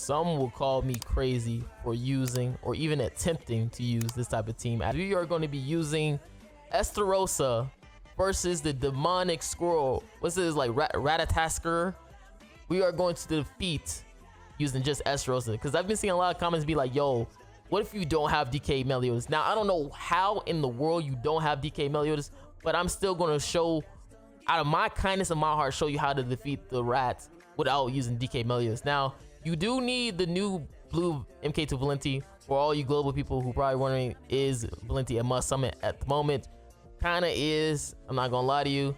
some will call me crazy for using or even attempting to use this type of team. We are going to be using ESTAROSSA versus the demonic squirrel. What's this, like RATATOSKR? We are going to defeat using just ESTAROSSA, because I've been seeing a lot of comments be like, yo, what if you don't have DK MELIODAS? Now, I don't know how in the world you don't have DK MELIODAS, but I'm still going to show, out of my kindness of my heart, show you how to defeat the rats without using DK MELIODAS. Now, you do need the new blue MK2 Valenti. For all you global people who probably wondering, is Valenti a must summon at the moment? Kinda is, I'm not gonna lie to you.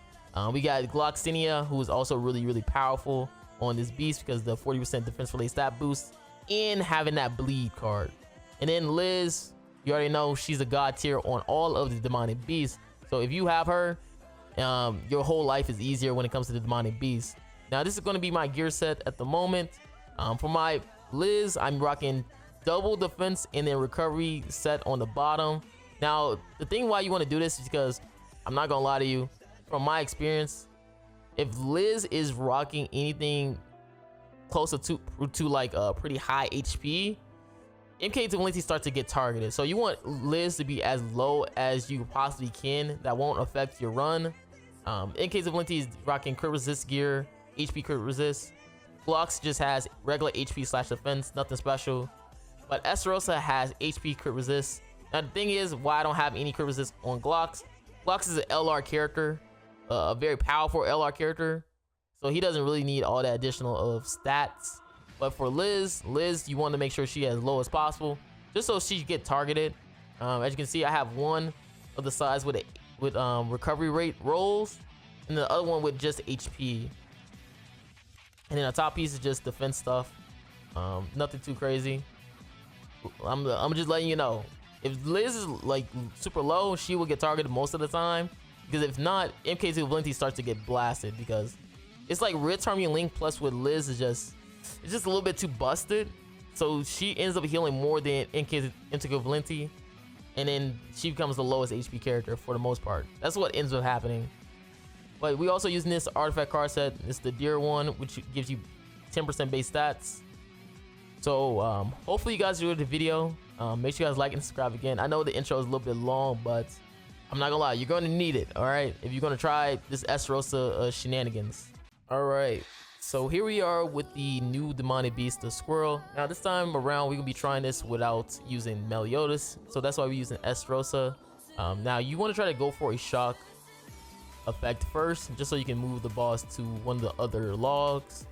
We got Gloxinia, who is also really powerful on this beast because the 40% defense related stat boost and having that bleed card. And then Liz, you already know she's a god tier on all of the demonic beasts. So if you have her, your whole life is easier when it comes to the demonic beasts. Now this is going to be my gear set at the moment. For my Liz, I'm rocking double defense and then recovery set on the bottom. Now the thing why you want to do this is because, I'm not gonna lie to you, from my experience, if Liz is rocking anything closer to like a pretty high HP, MK2 Valenti starts to get targeted. So you want Liz to be as low as you possibly can. That won't affect your run. MK2 Valenti is rocking crit resist gear, HP crit resist. Glox just has regular HP slash defense, nothing special. But ESTAROSSA has HP crit resist. Now the thing is, why I don't have any crit resist on Glox. Glox is an LR character, a very powerful LR character. So he doesn't really need all that additional of stats. But for Liz, you want to make sure she as low as possible, just so she get targeted. As you can see, I have one of the sides with recovery rate rolls, and the other one with just HP. And then the top piece is just defense stuff. Nothing too crazy. I'm just letting you know, if Liz is like super low, she will get targeted most of the time. Because if not, MK2 Valenti starts to get blasted, because it's like Ritz Harmony Link plus with Liz is just, it's just a little bit too busted. So she ends up healing more than MK2 Valenti, and then she becomes the lowest HP character for the most part. That's what ends up happening. But we also using this artifact card set. It's the Deer one, which gives you 10% base stats. So hopefully you guys enjoyed the video. Make sure you guys like and subscribe again. I know the intro is a little bit long, but I'm not gonna lie, you're gonna need it, all right? If you're gonna try this ESTAROSSA shenanigans. All right, so here we are with the new demonic beast, the squirrel. Now this time around, we're gonna be trying this without using MELIODAS. So that's why we're using ESTAROSSA. Now you wanna try to go for a shock effect first, just so you can move the boss to one of the other logs,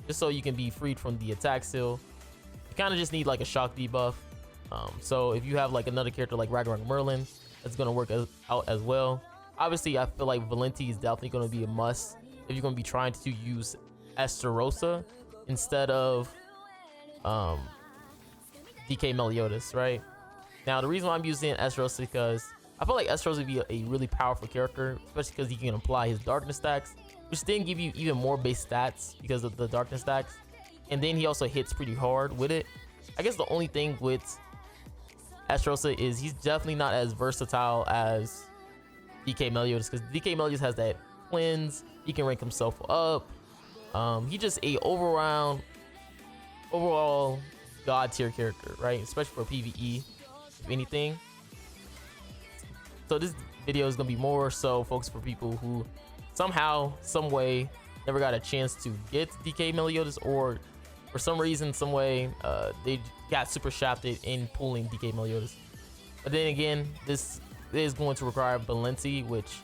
just so you can be freed from the attack seal. You kind of just need like a shock debuff. So if you have like another character like Ragnarok Merlin, that's gonna work out as well. Obviously, I feel like Valenti is definitely gonna be a must if you're gonna be trying to use ESTAROSSA instead of DK MELIODAS, right? Now the reason why I'm using ESTAROSSA is because I feel like ESTAROSSA would be a really powerful character, especially because he can apply his darkness stacks, which then give you even more base stats because of the darkness stacks. And then he also hits pretty hard with it. I guess the only thing with ESTAROSSA is he's definitely not as versatile as DK MELIODAS, because DK MELIODAS has that cleanse. He can rank himself up. He just a overall god tier character, right? Especially for PvE, if anything. So this video is gonna be more so focused for people who somehow, some way, never got a chance to get DK MELIODAS, or for some reason, some way, they got super shafted in pulling DK MELIODAS. But then again, this is going to require Valenti, which,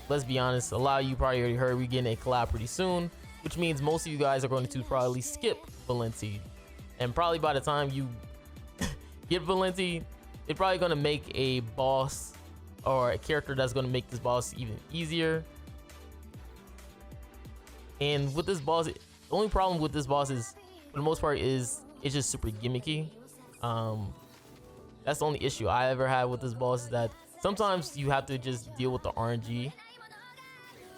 let's be honest, a lot of you probably already heard we're getting a collab pretty soon, which means most of you guys are going to probably skip Valenti. And probably by the time you get Valenti, it's probably going to make a boss or a character that's going to make this boss even easier. And with this boss, the only problem with this boss is, for the most part, is it's just super gimmicky. That's the only issue I ever had with this boss, is that sometimes you have to just deal with the RNG,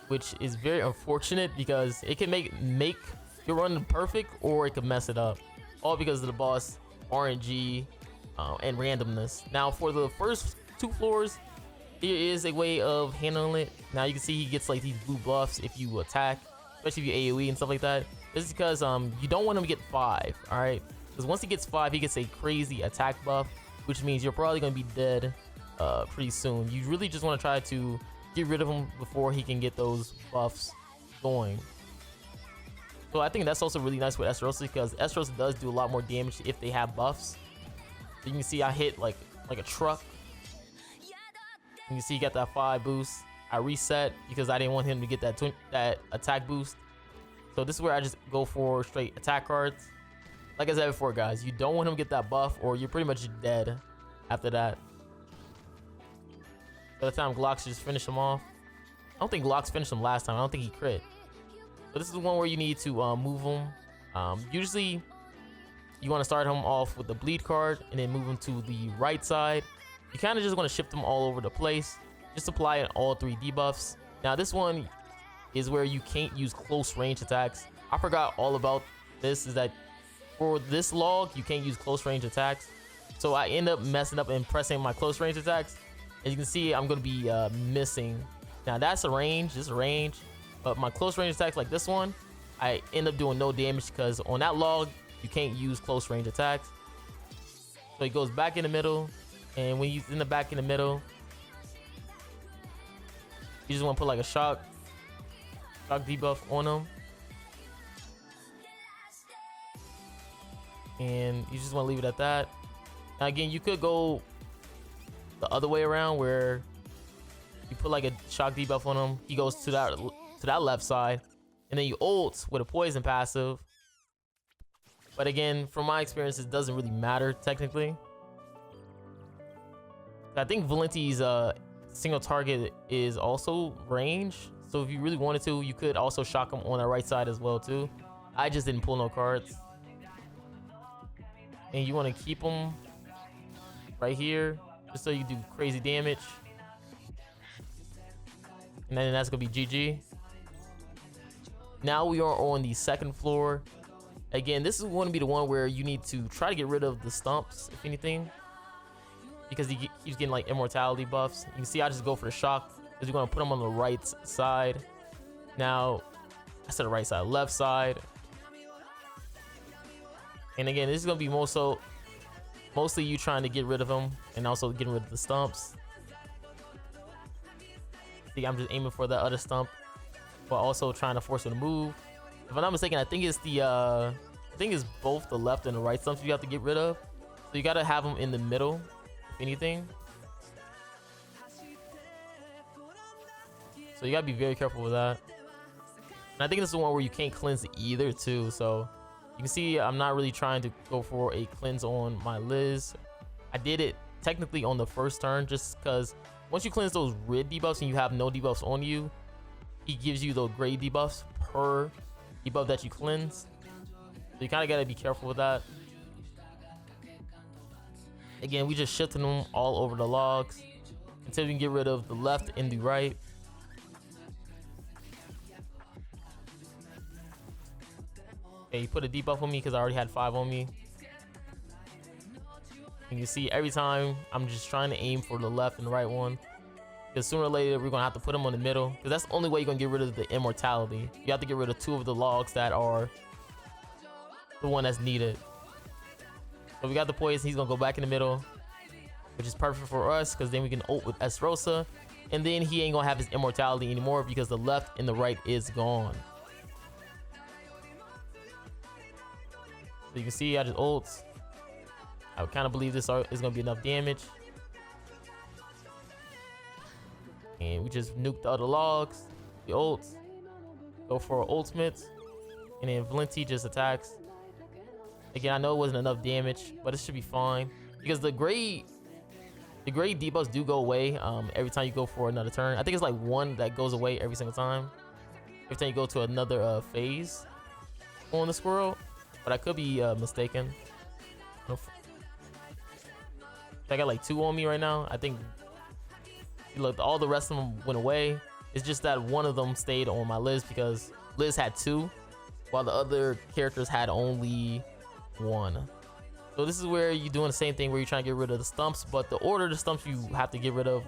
which is very unfortunate because it can make your run perfect, or it can mess it up, all because of the boss RNG and randomness. Now for the first 2 floors, there is a way of handling it. Now you can see he gets like these blue buffs if you attack, especially if you AoE and stuff like that. This is because you don't want him to get 5, all right? Because once he gets 5, he gets a crazy attack buff, which means you're probably gonna be dead pretty soon. You really just want to try to get rid of him before he can get those buffs going. So I think that's also really nice with ESTAROSSA, because ESTAROSSA does do a lot more damage if they have buffs. So you can see I hit like a truck. You can see he got that 5 boost. I reset because I didn't want him to get that attack boost. So this is where I just go for straight attack cards. Like I said before, guys, you don't want him to get that buff or you're pretty much dead after that. By the time Glocks just finish him off. I don't think Glocks finished him last time. I don't think he crit. But this is one where you need to move him. Usually you want to start him off with the bleed card and then move him to the right side. You kind of just want to shift them all over the place. Just apply it all 3 debuffs. Now this one is where you can't use close range attacks. I forgot all about this, is that for this log you can't use close range attacks. So I end up messing up and pressing my close range attacks. As you can see, I'm going to be missing. Now that's a range, this is a range. But my close range attacks like this one, I end up doing no damage because on that log you can't use close range attacks. So he goes back in the middle, and when he's in the back in the middle, you just want to put like a shock debuff on him, and you just want to leave it at that. Now again, you could go the other way around where you put like a shock debuff on him. He goes to that left side, and then you ult with a poison passive. But again, from my experience, it doesn't really matter technically. I think Valenti's single target is also range, so if you really wanted to, you could also shock him on the right side as well too. I just didn't pull no cards. And you want to keep him right here just so you do crazy damage, and then that's gonna be GG. Now we are on the second floor. Again, this is going to be the one where you need to try to get rid of the stumps, if anything, because he keeps getting like immortality buffs. You can see I just go for the shock because you're going to put him on the right side. Now, I said the right side, left side. And again, this is going to be mostly you trying to get rid of him and also getting rid of the stumps. See, I'm just aiming for that other stump, but also trying to force him to move. If I'm not mistaken, I think it's both the left and the right stumps you have to get rid of. So you got to have them in the middle, if anything. So you got to be very careful with that. And I think this is the one where you can't cleanse either too. So you can see I'm not really trying to go for a cleanse on my Liz. I did it technically on the first turn just because once you cleanse those red debuffs and you have no debuffs on you, he gives you those gray debuffs per debuff that you cleanse. So you kind of got to be careful with that. Again, we just shifting them all over the logs until we can get rid of the left and the right. Okay, he put a debuff on me because I already had 5 on me. And you see every time I'm just trying to aim for the left and the right one, because sooner or later we're gonna have to put them on the middle, because that's the only way you're gonna get rid of the immortality. You have to get rid of 2 of the logs that are the one that's needed. So we got the poison. He's gonna go back in the middle, which is perfect for us because then we can ult with ESTAROSSA, and then he ain't gonna have his immortality anymore because the left and the right is gone. So you can see I just ult. I kind of believe this is gonna be enough damage. And we just nuke the other logs, the ults, go for ultimates, and then Valenti just attacks. Again, I know it wasn't enough damage, but it should be fine because the gray debuffs do go away every time you go for another turn. I think it's like 1 that goes away every single time. Every time you go to another phase on the squirrel, but I could be mistaken. I got like 2 on me right now. I think look, all the rest of them went away. It's just that one of them stayed on my Liz because Liz had 2 while the other characters had only 1. So this is where you're doing the same thing where you're trying to get rid of the stumps, but the order of the stumps you have to get rid of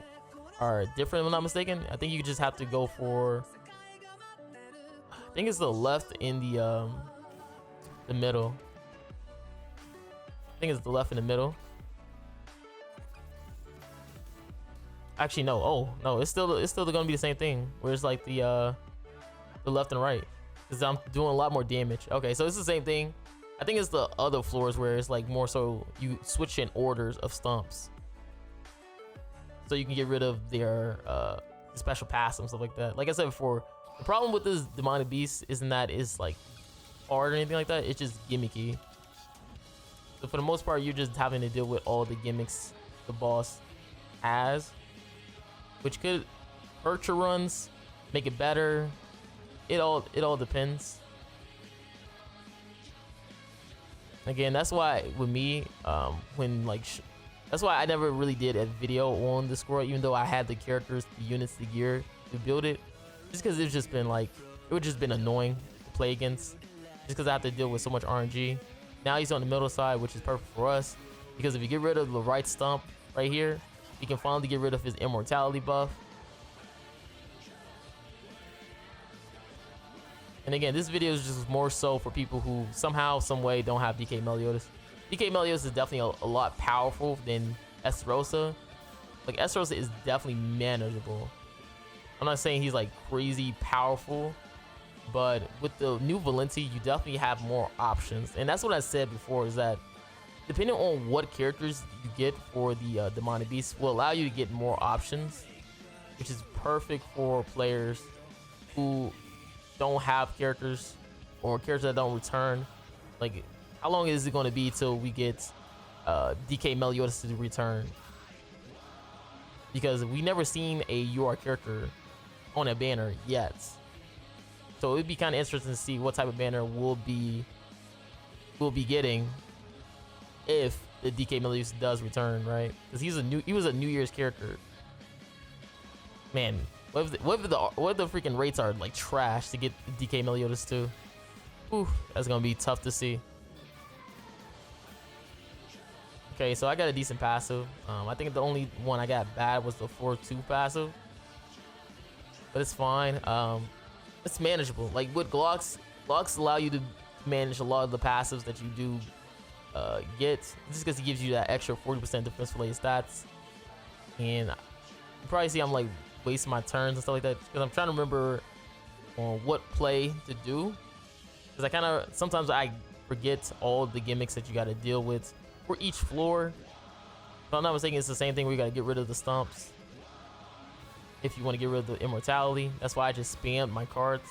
are different, if I'm not mistaken. I think you just have to go for, I think it's the left and the the middle. I think it's the left and the middle. Actually, no. Oh no, it's still gonna be the same thing. Where it's like the left and right, because I'm doing a lot more damage. Okay, so it's the same thing. I think it's the other floors where it's like more so you switch in orders of stumps, so you can get rid of their special pass and stuff like that. Like I said before, the problem with this demonic beast isn't that it's like hard or anything like that. It's just gimmicky. So for the most part, you're just having to deal with all the gimmicks the boss has, which could hurt your runs, make it better. It all depends. Again, that's why with me, when like that's why I never really did a video on the squirrel, even though I had the characters, the units, the gear to build it, just because it's just been like it would just been annoying to play against, just because I have to deal with so much RNG. Now he's on the middle side, which is perfect for us, because if you get rid of the right stump right here, you can finally get rid of his immortality buff. And again, this video is just more so for people who somehow, some way don't have DK Meliodas. DK Meliodas is definitely a lot powerful than ESTAROSSA. Like ESTAROSSA is definitely manageable. I'm not saying he's like crazy powerful, but with the new Valenti, you definitely have more options. And that's what I said before, is that depending on what characters you get for the demonic beast will allow you to get more options, which is perfect for players who don't have characters or characters that don't return. Like, how long is it going to be till we get DK Meliodas to return? Because we never seen a UR character on a banner yet. So it'd be kind of interesting to see what type of banner we'll be getting if the DK Meliodas does return, right? Because he was a New Year's character. Man, what if the freaking rates are like trash to get DK Meliodas too? Ooh, that's gonna be tough to see. Okay, so I got a decent passive. I think the only one I got bad was the 4-2 passive, but it's fine. It's manageable. Like with Glocks allow you to manage a lot of the passives that you do get, just because it gives you that extra 40% defense related stats. And you probably see I'm like wasting my turns and stuff like that, because I'm trying to remember on what play to do, because I kind of sometimes I forget all the gimmicks that you got to deal with for each floor. If I'm not mistaken, it's the same thing where you got to get rid of the stumps if you want to get rid of the immortality. That's why I just spammed my cards.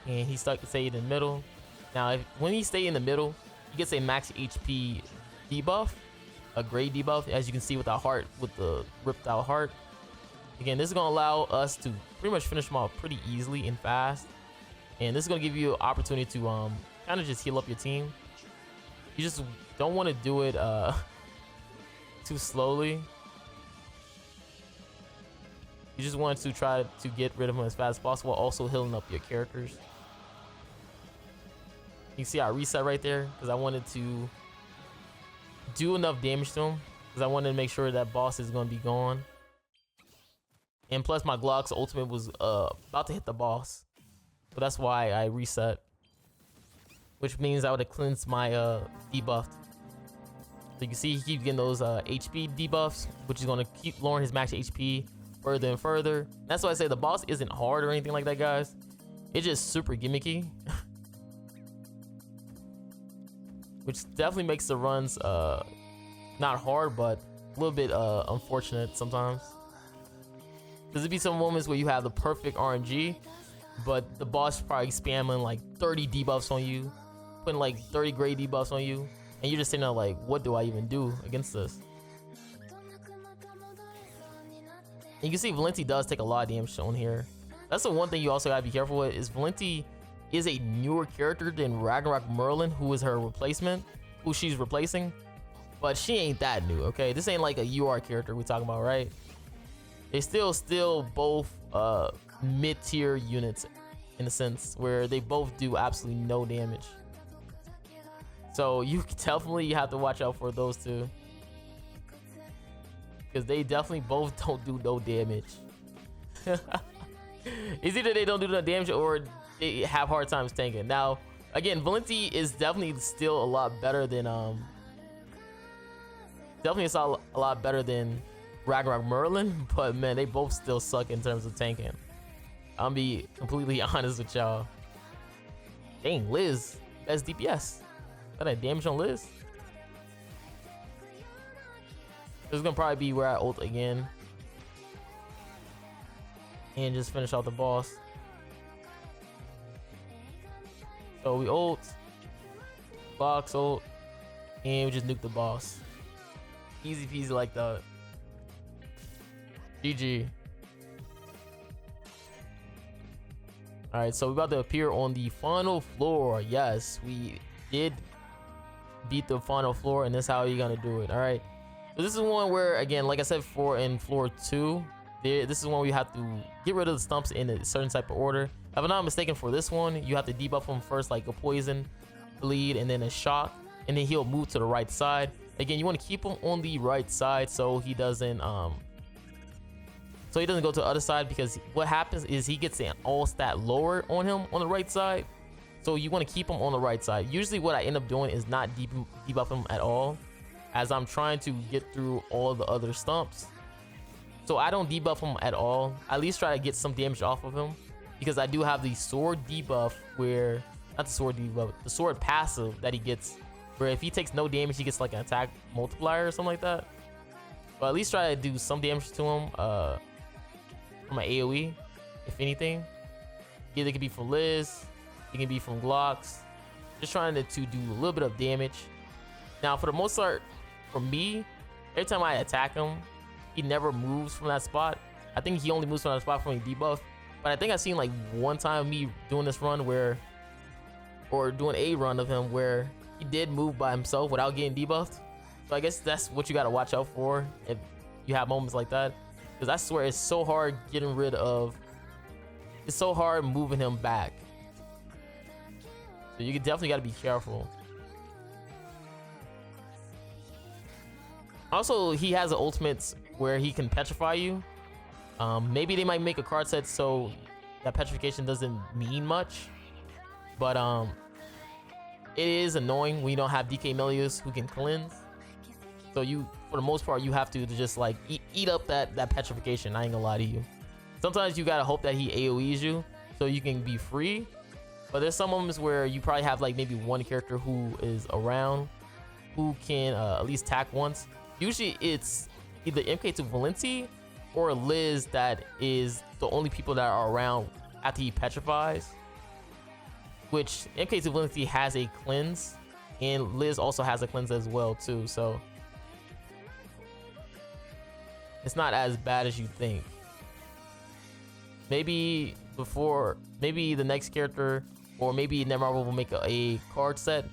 And he stuck to stay in the middle. Now, when he stay in the middle, he gets a max HP debuff, a gray debuff, as you can see with the heart, with the ripped out heart. Again, this is gonna allow us to pretty much finish him off pretty easily and fast. And this is gonna give you an opportunity to kind of just heal up your team. You just don't want to do it too slowly. You just want to try to get rid of him as fast as possible, also healing up your characters. You see I reset right there because I wanted to do enough damage to him, because I wanted to make sure that boss is going to be gone. And plus my Glock's ultimate was about to hit the boss, so that's why I reset, which means I would have cleansed my debuffed. So you can see he keeps getting those HP debuffs, which is going to keep lowering his max HP further and further. That's why I say the boss isn't hard or anything like that, guys. It's just super gimmicky. Which definitely makes the runs not hard, but a little bit unfortunate sometimes. There's be some moments where you have the perfect RNG, but the boss probably spamming like 30 debuffs on you, putting like 30 gray debuffs on you, and you're just sitting there like, what do I even do against this? And you can see Valenti does take a lot of damage on here. That's the one thing you also gotta be careful with, is Valenti is a newer character than Ragnarok Merlin, who is her replacement, who she's replacing. But she ain't that new, okay? This ain't like a UR character we're talking about, right? They still both mid-tier units in a sense, where they both do absolutely no damage. So you definitely have to watch out for those two, because they definitely both don't do no damage. It's either they don't do no damage or they have hard times tanking. Now, again, Valenti is definitely still a lot better than a lot better than Ragnarok Merlin, but man, they both still suck in terms of tanking. I'll be completely honest with y'all. Dang, Liz, best DPS. Got that damage on Liz. This is gonna probably be where I ult again and just finish out the boss. So we ult, box ult, and we just nuke the boss. Easy peasy like that. GG. Alright, so we're about to appear on the final floor. Yes, we did beat the final floor, and this is how you're gonna do it. Alright. So this is one where, again, like I said before in floor 2, this is one where you have to get rid of the stumps in a certain type of order. If I'm not mistaken, for this one, you have to debuff him first, like a poison, bleed, and then a shock, and then he'll move to the right side. Again, you want to keep him on the right side so he doesn't go to the other side, because what happens is he gets an all stat lower on him on the right side. So you want to keep him on the right side. Usually what I end up doing is not debuff him at all, as I'm trying to get through all the other stumps. So I don't debuff him at all. I at least try to get some damage off of him, because I do have the sword debuff where, not the sword debuff, the sword passive that he gets, where if he takes no damage, he gets like an attack multiplier or something like that. But at least try to do some damage to him from my AoE, if anything. Either it could be from Liz, it can be from Glocks. Just trying to do a little bit of damage. Now, for the most part, for me, every time I attack him, he never moves from that spot. I think he only moves from that spot from a debuff. But I think I've seen like one time me doing this run or doing a run of him where he did move by himself without getting debuffed. So I guess that's what you got to watch out for if you have moments like that. Because I swear it's so hard it's so hard moving him back. So you definitely got to be careful. Also, he has an ultimate where he can petrify you. Maybe they might make a card set so that petrification doesn't mean much, but it is annoying when you don't have DK Melios who can cleanse. So you, for the most part, you have to just like eat up that petrification. I ain't gonna lie to you. Sometimes you gotta hope that he AoEs you so you can be free. But there's some moments where you probably have like maybe one character who is around who can at least attack once. Usually it's either MK2 Valenti or Liz that is the only people that are around after he petrifies. Which MK2 Valenti has a cleanse, and Liz also has a cleanse as well too. So it's not as bad as you think. Maybe the next character, or maybe Netmarble will make a card set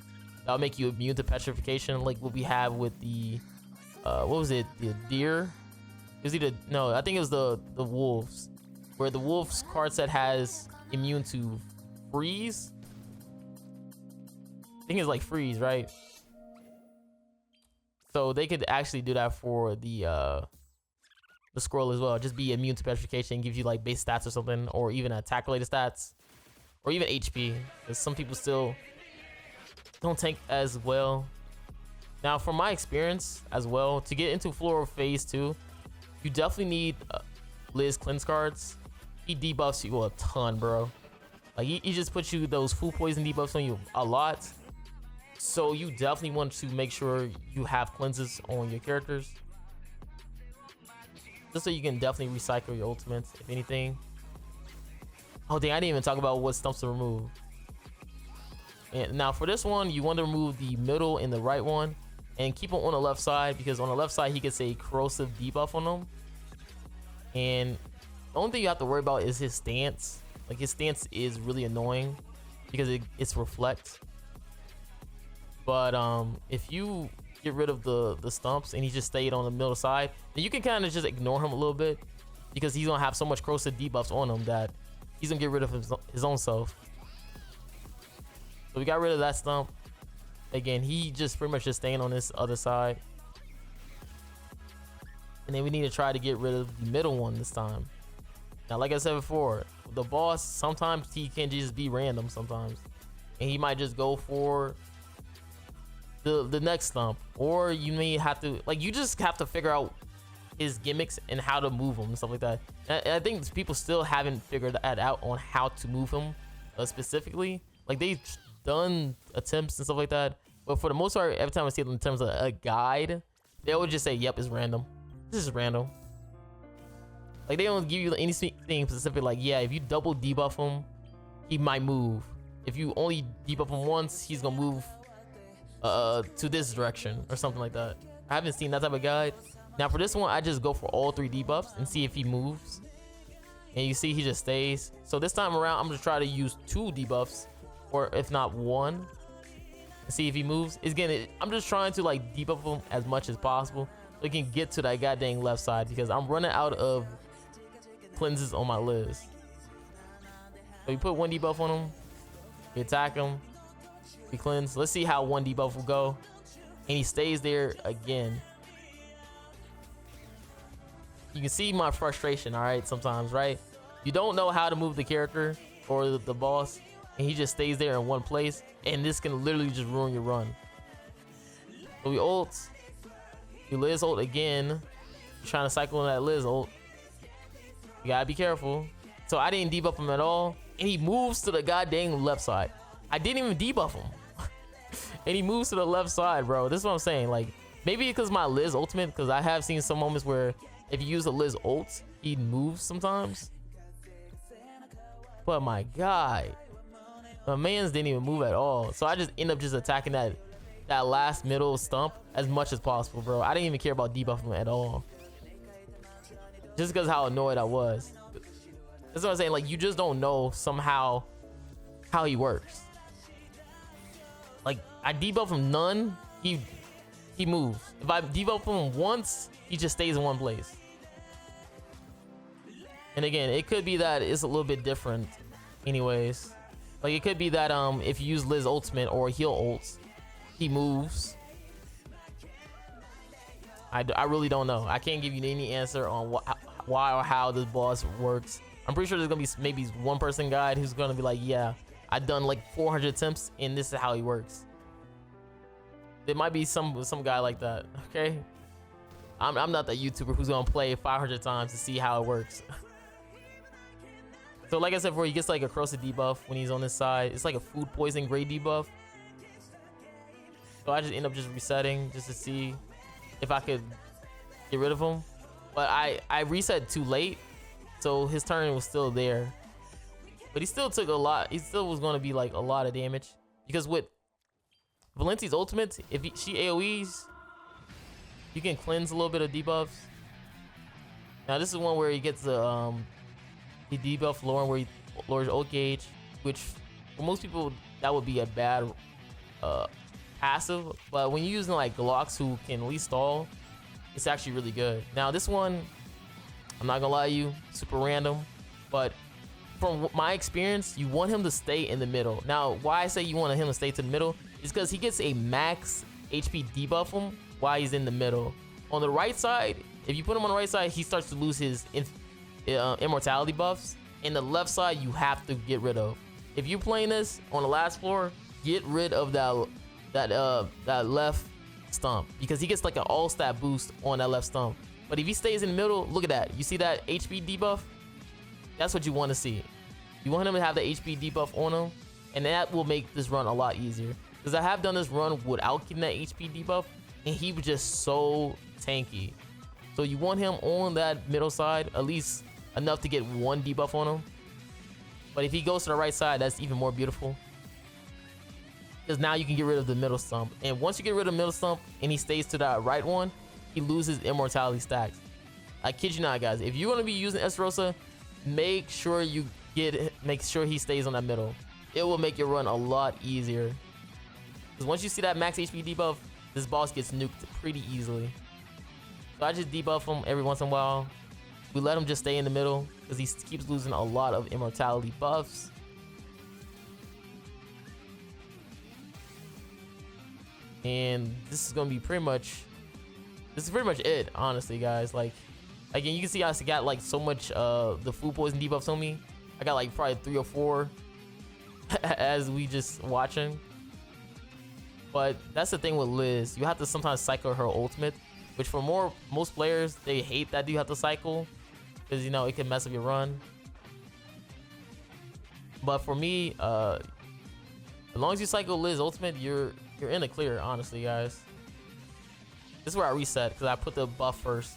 that'll make you immune to petrification, like what we have with the what was it, the deer? Is it no, I think it was the wolves, where the wolves card set has immune to freeze. I think it's like freeze, right? So they could actually do that for the scroll as well. Just be immune to petrification, give you like base stats or something, or even attack related stats, or even HP, because some people still don't tank as well. Now, from my experience as well, to get into floor phase 2, you definitely need Liz cleanse cards. He debuffs you a ton, bro. Like he just puts you those full poison debuffs on you a lot. So you definitely want to make sure you have cleanses on your characters, just so you can definitely recycle your ultimates, if anything. Oh dang, I didn't even talk about what stumps to remove. And now for this one, you want to remove the middle and the right one, and keep him on the left side, because on the left side he gets a corrosive debuff on him. And the only thing you have to worry about is his stance. Like his stance is really annoying because it's reflect. But if you get rid of the stumps and he just stayed on the middle side, then you can kind of just ignore him a little bit, because he's gonna have so much corrosive debuffs on him that he's gonna get rid of his own self. So we got rid of that stump. Again, he just pretty much just staying on this other side. And then we need to try to get rid of the middle one this time. Now, like I said before, the boss, sometimes he can just be random sometimes, and he might just go for the next stump, or you may have to like, you just have to figure out his gimmicks and how to move him and stuff like that. And I think people still haven't figured that out on how to move him specifically. Like, they've done attempts and stuff like that, but for the most part, every time I see it in terms of a guide, they would just say, yep, it's random. This is random. Like, they don't give you anything specific, like, yeah, if you double debuff him, he might move. If you only debuff him once, he's gonna move to this direction or something like that. I haven't seen that type of guide. Now for this one, I just go for all 3 debuffs and see if he moves. And you see he just stays. So this time around, I'm gonna try to use 2 debuffs, or if not 1, and see if he moves. I'm just trying to like debuff him as much as possible so he can get to that goddamn left side, because I'm running out of cleanses on my list. So you put 1 debuff on him, you attack him, we cleanse. Let's see how 1 debuff will go, and he stays there again. You can see my frustration, all right, sometimes, right? You don't know how to move the character or the boss, and he just stays there in one place, and this can literally just ruin your run. So we ult, we Liz ult again. You're trying to cycle in that Liz ult. You gotta be careful. So I didn't debuff him at all, and he moves to the goddamn left side. I didn't even debuff him. And he moves to the left side, bro. This is what I'm saying. Like, maybe because my Liz ultimate, because I have seen some moments where if you use a Liz ult, he moves sometimes. But my God, my mans didn't even move at all. So I just end up just attacking that last middle stump as much as possible, bro. I didn't even care about debuffing him at all, just because how annoyed I was. That's what I'm saying. Like, you just don't know somehow how he works. Like, I debuff him none, he moves. If I debuff him once, he just stays in one place. And again, it could be that it's a little bit different anyways. Like, it could be that if you use Liz ultimate or heal ults, he moves. I really don't know. I can't give you any answer on why or how this boss works. I'm pretty sure there's gonna be maybe 1 person guide who's gonna be like, yeah, I've done like 400 attempts and this is how he works. There might be some guy like that. Okay, I'm not that YouTuber who's gonna play 500 times to see how it works. So like I said before, he gets like a corrosive debuff when he's on this side. It's like a food poisoning grade debuff. So I just end up just resetting just to see if I could get rid of him. But I reset too late, so his turn was still there. But he still took a lot. He still was going to be like a lot of damage, because with Valenti's ultimate, if she AoEs, you can cleanse a little bit of debuffs. Now this is one where he gets the he debuff Lauren, where he lowers ult gauge, which for most people that would be a bad passive. But when you're using like Glocks who can at least stall, it's actually really good. Now this one, I'm not gonna lie to you, super random, but from my experience, you want him to stay in the middle. Now, why I say you want him to stay to the middle is because he gets a max HP debuff him while he's in the middle. On the right side, if you put him on the right side, he starts to lose his immortality buffs. And the left side, you have to get rid of. If you're playing this on the last floor, get rid of that left stump, because he gets like an all stat boost on that left stump. But if he stays in the middle, look at that. You see that HP debuff? That's what you want to see. You want him to have the HP debuff on him, and that will make this run a lot easier. Because I have done this run without getting that HP debuff, and he was just so tanky. So you want him on that middle side, at least enough to get 1 debuff on him. But if he goes to the right side, that's even more beautiful, because now you can get rid of the middle stump. And once you get rid of the middle stump and he stays to that right one, he loses immortality stacks. I kid you not, guys. If you're gonna be using ESTAROSSA, make sure he stays on that middle. It will make your run a lot easier. Because once you see that max HP debuff, this boss gets nuked pretty easily. So I just debuff him every once in a while. We let him just stay in the middle because he keeps losing a lot of immortality buffs. And this is gonna be pretty much it, honestly, guys. Like, again, you can see I got like so much the food poison debuffs on me. I got like probably 3 or 4 as we just watching. But that's the thing with Liz. You have to sometimes cycle her ultimate, which for most players, they hate that you have to cycle because, you know, it can mess up your run. But for me, as long as you cycle Liz ultimate, you're in the clear, honestly, guys. This is where I reset because I put the buff first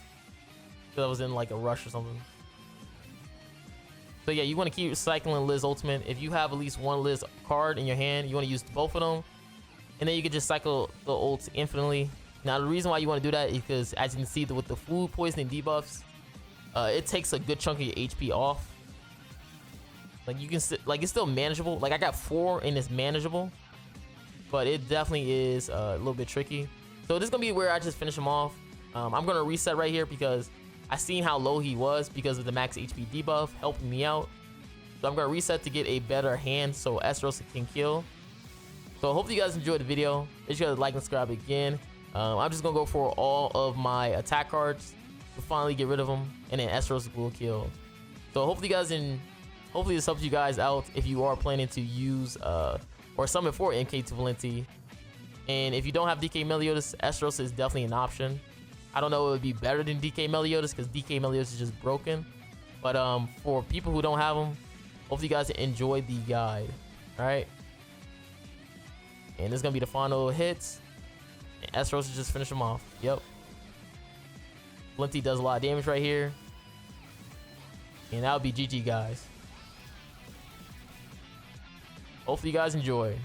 because I was in like a rush or something. So yeah, you want to keep cycling Liz ultimate. If you have at least one Liz card in your hand, you want to use both of them. And then you can just cycle the ults infinitely. Now, the reason why you want to do that is because, as you can see, with the food poisoning debuffs, it takes a good chunk of your HP off. Like, you can, like, it's still manageable. Like, I got 4 and it's manageable. But it definitely is a little bit tricky. So this is going to be where I just finish him off. I'm going to reset right here because I seen how low he was because of the max HP debuff helping me out. So I'm going to reset to get a better hand so Estarossa can kill. So hopefully you guys enjoyed the video. Make sure to like and subscribe again. I'm just gonna go for all of my attack cards to finally get rid of them, and then Estarossa will kill. So hopefully this helps you guys out if you are planning to use or summon for MK2 Valenti. And if you don't have DK Meliodas, Estarossa is definitely an option. I don't know if it would be better than DK Meliodas because DK Meliodas is just broken. But for people who don't have them, hopefully you guys enjoy the guide. All right. And this is going to be the final hits. And Estarossa just finish him off. Yep. Valenti does a lot of damage right here. And that would be GG, guys. Hopefully you guys enjoy.